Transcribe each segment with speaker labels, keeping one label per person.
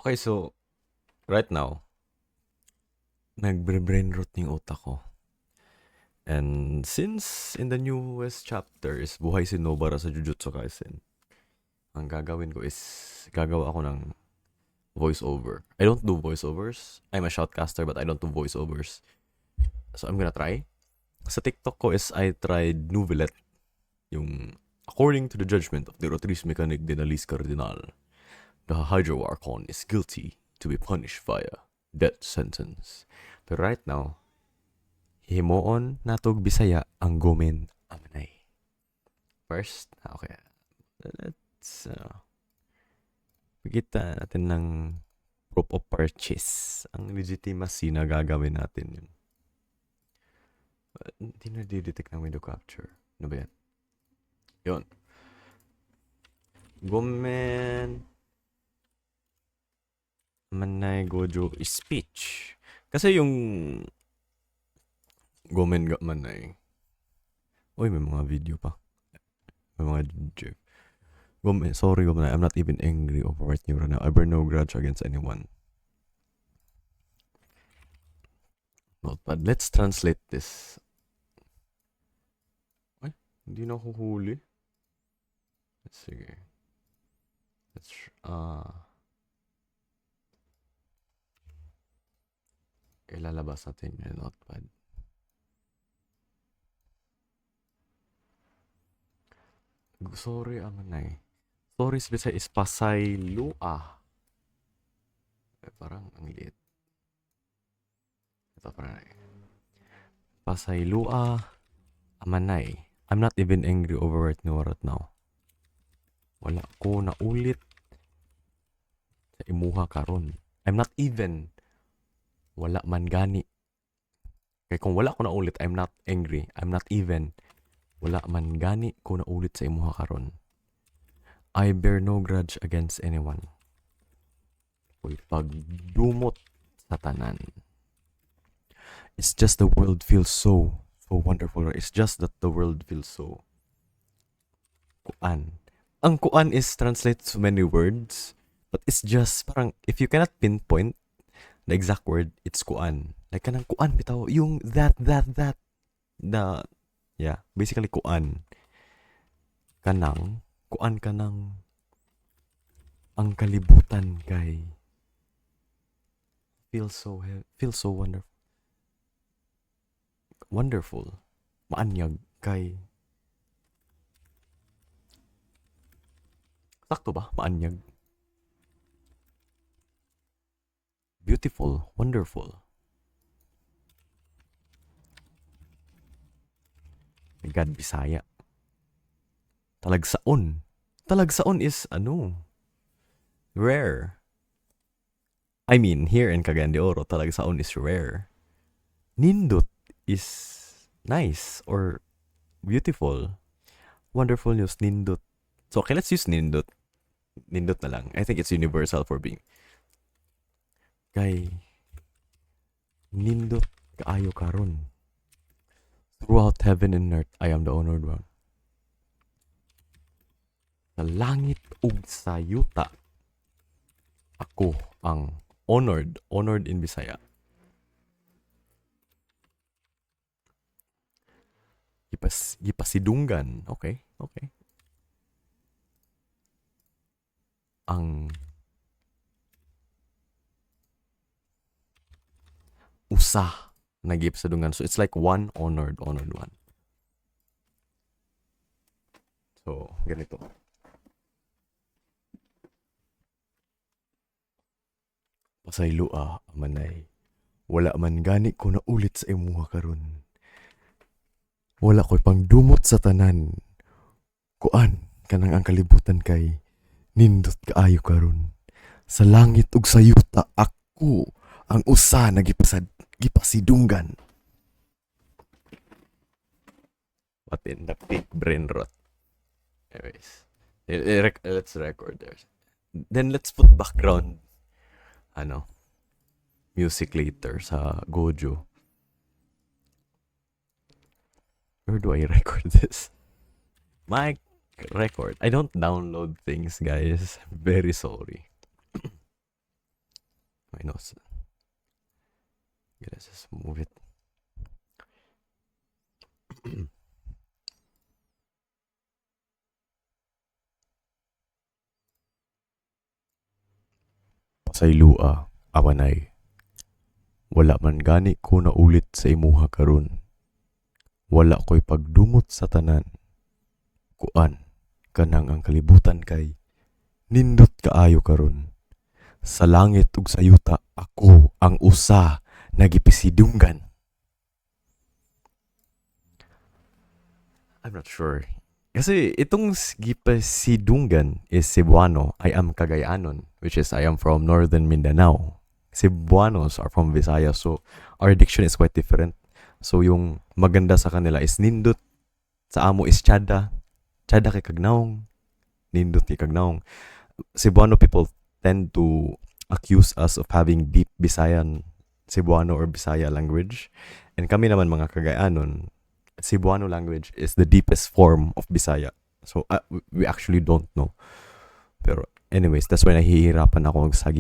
Speaker 1: Okay, so right now, nagbre-brain rot yung utak ko. And since in the newest chapter is buhay si Nobara sa Jujutsu Kaisen, ang gagawin ko is gagawa ako ng voiceover. I don't do voiceovers. I'm a shoutcaster but I don't do voiceovers. So I'm gonna try. Sa TikTok ko is I tried Novelet, yung according to the judgment of the Rotrice Mechanic de Nalis Cardinal, the Hydro Archon is guilty to be punished via death sentence. But right now, himoon natog Bisaya ang gomen amanay. First, okay. Let's Pagkita natin ng proof of purchase. Ang legitimacy na gagawin natin yun. Hindi na di-detect ng window capture. Ano ba yan? Yun. Gomen Manay Gojo speech. Kasi yung Gomen ga Manay. Uy, may mga video pa. May mga GIF. Sorry, Gomen. I'm not even angry over right now. I bear no grudge against anyone. Notepad. Let's translate this. Ay, hindi na huhuli. Sige. Let's, ilalabas natin yung notepad. Sorry, amanay. Sorry, Bisaya is Pasaylua. Parang ang liit. Ito parang Pasaylua amanay. I'm not even angry over it right now. Wala ko na ulit sa imuha karon. I'm not even. Wala man gani. Kaya kung wala ko na ulit, I'm not angry. I'm not even. Wala man gani ko na ulit sa imuha karon. I bear no grudge against anyone. Uy, pagdumot sa tanan. It's just the world feels so wonderful. It's just that the world feels so kuan. Ang kuan is translated to many words, but it's just parang if you cannot pinpoint the exact word, it's kuan. Like kanang kuan bitaw, yung that the yeah, basically kuan. Kanang kuan kanang ang kalibutan kay feels so wonderful. Maanyag kay sakto ba? Maanyag. Beautiful, wonderful. My God, Bisaya. Talagsaon. Talagsaon is rare. I mean, here in Cagayan de Oro, talagsaon is rare. Nindot is nice or beautiful. Wonderful news, nindot. So, okay, let's use nindot. Nindot na lang. I think it's universal for being. Kay nindot kaayo karon. Throughout heaven and earth, I am the honored one. Sa langit ug sa yuta, ako ang honored in Bisaya. Gipasidunggan, okay. Ang usa na gipasidunggan. So it's like one honored one. So, ganito. Pasaylua, amanay. Wala man gani ko na ulit sa imuha karon. Wala ko'y pangdumot sa tanan. Kuan, kanang ang kalibutan kay nindot kaayo karon. Sa langit ug sa yuta, ako ang usa na gipasidunggan. What in the big brain rot. Anyways, let's record there. Then let's put background music later sa Gojo. Where do I record this? My record. I don't download things, guys. Very sorry. Okay, no. Let's just move it. Pasaylua, amanay. Wala man gani ko naulit sa imuha karon. Wala ko'y pagdumot sa tanan. Kuan, kanang ang kalibutan kay nindot kaayo karon. Sa langit ug sa yuta ako ang usa nagipisidunggan. I'm not sure. Kasi itong gipisidunggan is Cebuano. I am Cagayanon, which is I am from Northern Mindanao. Cebuanos are from Visayas, so our diction is quite different. So yung maganda sa kanila is nindot, sa amo is tsada, tsada kay kagnaong, nindot kay kagnaong. Cebuano people tend to accuse us of having deep Visayan, Cebuano or Bisaya language. And kami naman mga Cagayanon, Cebuano language is the deepest form of Bisaya. So we actually don't know. Pero anyways, that's why nahihirapan ako sa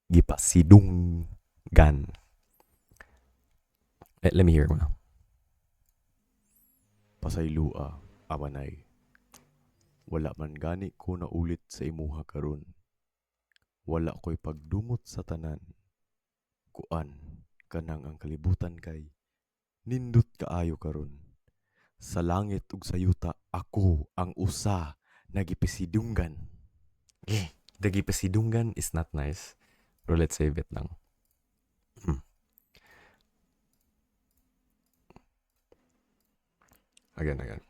Speaker 1: gipasidunggan. Let me hear mo. Pasaylua, amanay. Wala man gani ko naulit sa imuha karon. Wala ko'y pagdumot sa tanan. Kuan, kanang ang kalibutan kay nindot kaayo karon. Sa langit ug sa yuta ako ang usa nagipisidunggan. The gipisidunggan is not nice. Pero let's save it lang. Again.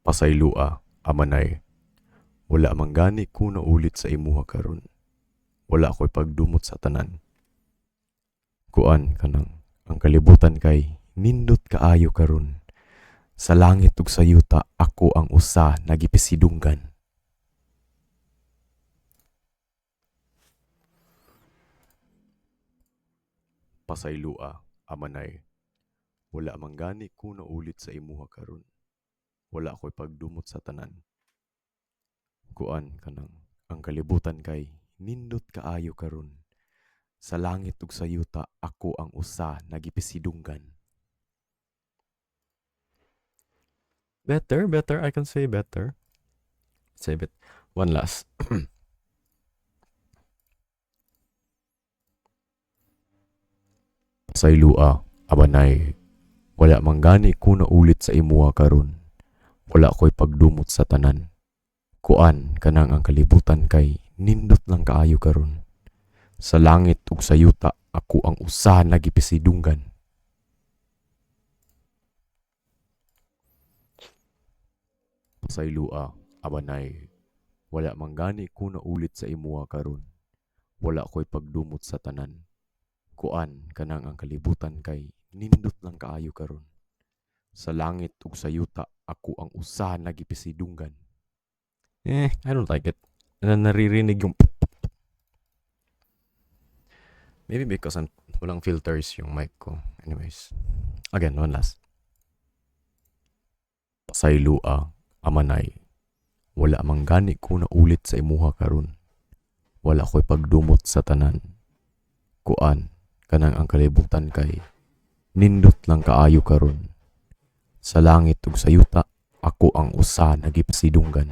Speaker 1: Pasaylua, amanay. Wala man gani ko naulit sa imuha karon. Wala ko'y pagdumot sa tanan. Kuan kanang ang kalibutan kay nindot kaayo karon. Sa langit ug sa yuta ako ang usa nagipisidunggan. Pasaylua, amanay. Wala man gani ko naulit sa imuha karon. Wala ko'y pagdumot sa tanan. Kuan kanang ang kalibutan kay nindot kaayo karon. Sa langit ug sa yuta ako ang usa nagipisidunggan. Better, I can say better. Save it. One last. Pasaylua, amanay. Wala man gani ko naulit sa imuha karon. Wala ko'y pagdumot sa tanan. Kuan kanang ang kalibutan kay nindot lang kaayo karon. Sa langit ug sa yuta ako ang usa nagipisidunggan. Pasaylua, amanay. Wala man gani ko naulit sa imuha karon. Wala ko'y pagdumot sa tanan. Kuan kanang ang kalibutan kay nindot lang kaayo karon. Sa langit ug sa yuta ako ang usa nagipisidunggan. I don't like it. Naririnig yung maybe because walang filters yung mic ko. Anyways. Again, one last. Pasaylua, amanay. Wala man gani ko naulit sa imuha karon. Wala ko'y pagdumot sa tanan. Kuan kanang ang kalibutan kay nindot lang kaayo karon. Sa langit ug sa yuta ako ang usa nagipisidunggan.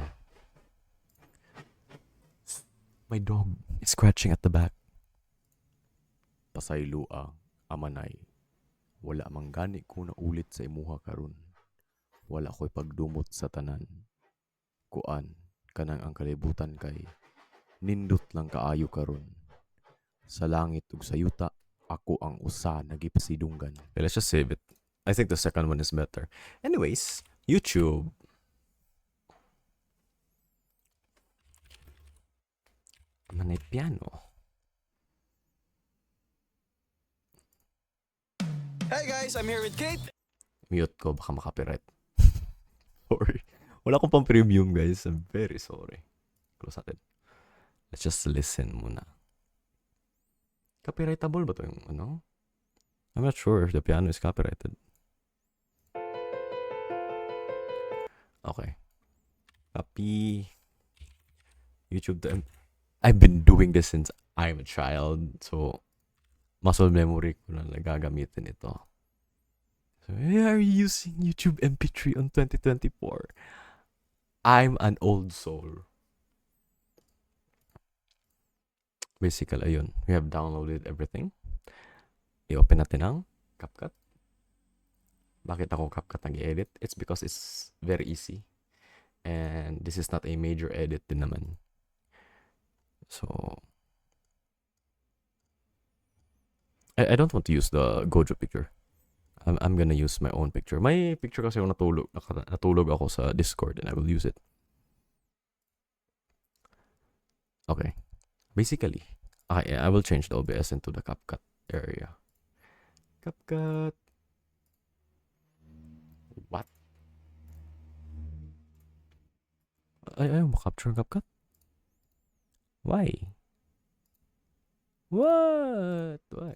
Speaker 1: My dog is scratching at the back. Pasaylua, amanay. Wala man gani ko naulit sa imuha karon. Wala ko'y pagdumot sa tanan. Kuan kanang ang kalibutan kay nindot lang kaayo karon. Sa langit ug sa yuta ako ang usa nagipisidunggan. Okay, let's just save it. I think the second one is better. Anyways, YouTube. Manay piano.
Speaker 2: Hey guys, I'm here with Kate.
Speaker 1: Mute ko, baka makapiright. Sorry. Wala akong pang premium, guys. I'm very sorry. Close natin. Let's just listen muna. Copyrightable ba to yung ano? I'm not sure if the piano is copyrighted. Okay. Copy. YouTube to I've been doing this since I'm a child. So, muscle memory ko na gagamitin ito. So, hey, are you using YouTube MP3 on 2024? I'm an old soul. Basically, ayun. We have downloaded everything. I-open natin ang CapCut. Bakit ako CapCut nag-edit? It's because it's very easy. And this is not a major edit din naman. So, I don't want to use the Gojo picture. I'm gonna use my own picture. May picture kasi yung natulog ako sa Discord and I will use it. Okay. Basically, I will change the OBS into the CapCut area. CapCut. What? Ayaw mo capture CapCut? Why? What? Why?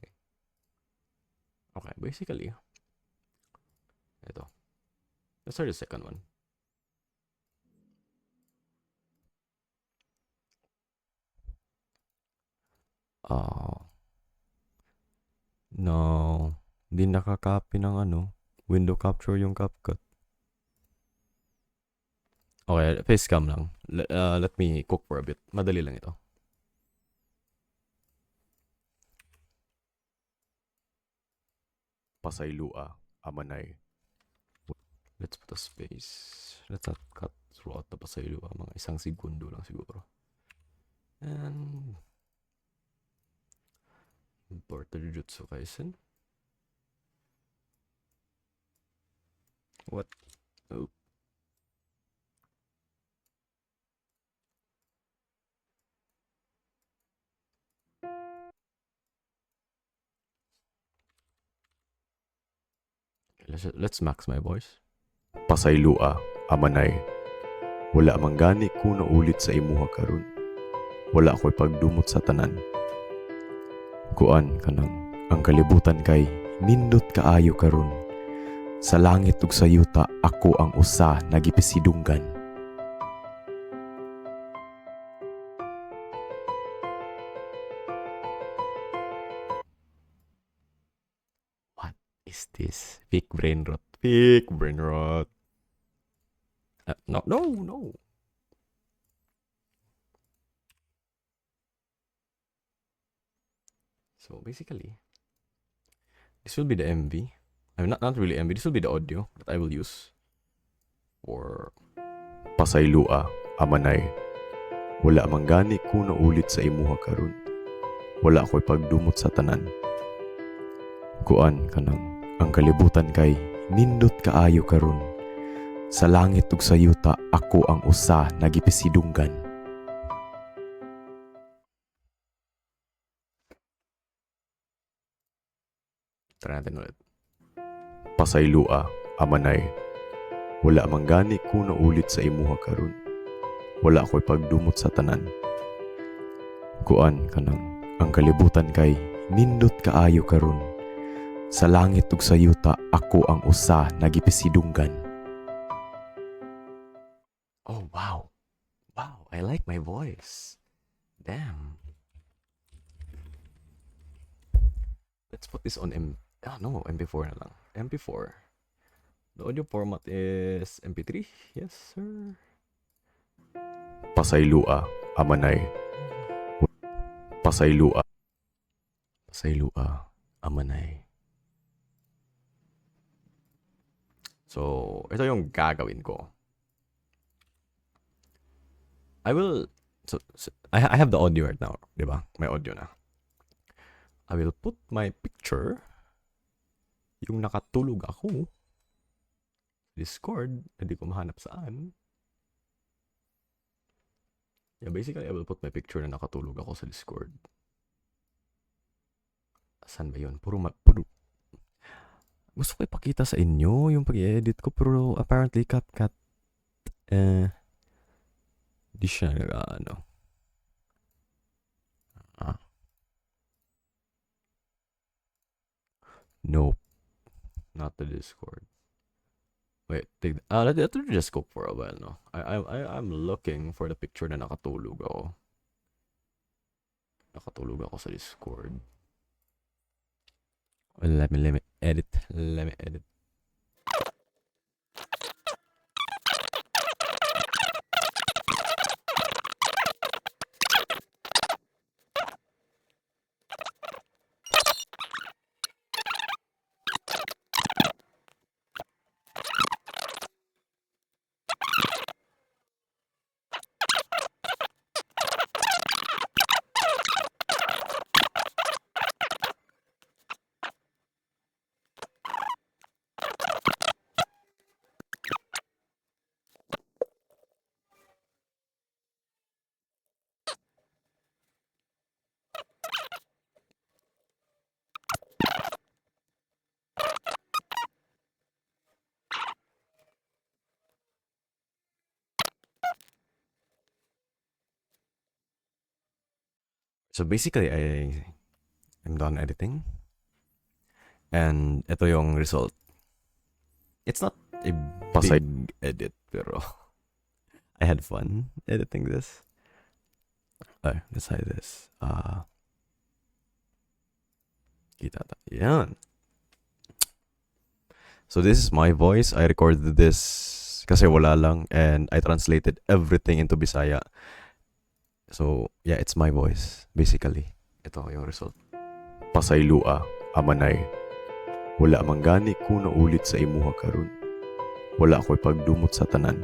Speaker 1: Okay, basically, ito. Let's start the second one. No. Hindi nakakopy ng window capture yung CapCut. Okay, face cam lang. Let me cook for a bit. Madali lang ito. Pasaylua, Amanay. Let's put a space. Let's not cut throughout the Pasaylua. Mga 1 segundo lang siguro. And import the Jujutsu Kaisen. What? Oh. Let's max my voice. Pasaylua, Amanay. Wala manggani ko na ulit sa imuha karon. Wala ako'y pagdumot sa tanan. Kuan kanang ang kalibutan kay nindot kaayo karon. Sa langit ug sa yuta ako ang usa nagipisidunggan. What is this? Fake brain rot. Fake brain rot. No. So basically, this will be the MV. I mean, not really MV. This will be the audio that I will use for Pasaylua, Amanay. Wala manggani ko na ulit sa imuha karon. Wala ako'y pagdumot sa tanan. Kuan kanang ang kalibutan kay nindot kaayo karon. Sa langit ug sa yuta ako ang usa nagipisidunggan. Tara natin ulit. Pasaylua, Amanay. Wala manggani ko na ulit sa imuha karon. Wala ako'y pagdumot sa tanan. Kuan kanang ang kalibutan kay nindot kaayo karon. Sa langit ug sa yuta ako ang usa nagipisidunggan. Oh wow. Wow, I like my voice. Damn. Let's put this on MP4 na lang. MP4. The audio format is MP3. Yes, sir. Pasaylua, Amanay. Pasaylua, Amanay. So, ito yung gagawin ko. I have the audio right now, di ba? May audio na. I will put my picture, yung nakatulog ako, Discord, hindi ko mahanap saan. Yeah, basically, I will put my picture na nakatulog ako sa Discord. Saan ba yun? Puro. Gusto ko ipakita sa inyo yung pag-edit ko, pero apparently, CapCut, di siya Nope. Not the Discord. Wait, let me just go for a while, no? I'm looking for the picture na nakatulog ako. Nakatulog ako sa Discord. Let me edit. Let me edit. So basically, I'm done editing. And ito yung result. It's not a big edit, pero I had fun editing this. Let's try this. Kita ta. Yan. So this is my voice. I recorded this kasi wala lang, and I translated everything into Bisaya. So, yeah, it's my voice, basically. Ito yung result. Pasaylua, amanay. Wala manggani ko na ulit sa imuha karon. Wala ako'y pagdumot sa tanan.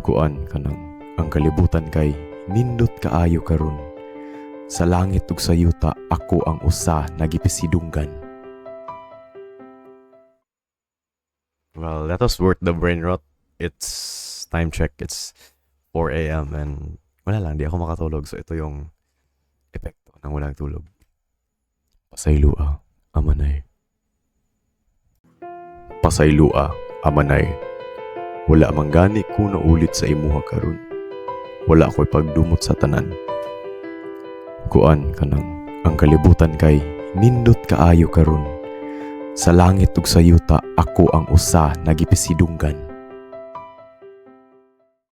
Speaker 1: Kuan kanang ang kalibutan kay nindot kaayo karon. Sa langit ug sa yuta ako ang usa nagipisidunggan. Well, that was worth the brain rot. It's time check. It's 4 a.m. and wala lang, di ako makatulog. So, ito yung epekto ng walang tulog. Pasaylua, amanay. Pasaylua, amanay. Wala manggani ko na ulit sa imuha karon. Wala ako'y pagdumot sa tanan. Kuan kanang ang kalibutan kay nindot kaayo karon. Sa langit ug sa yuta ako ang usa nagipisidunggan.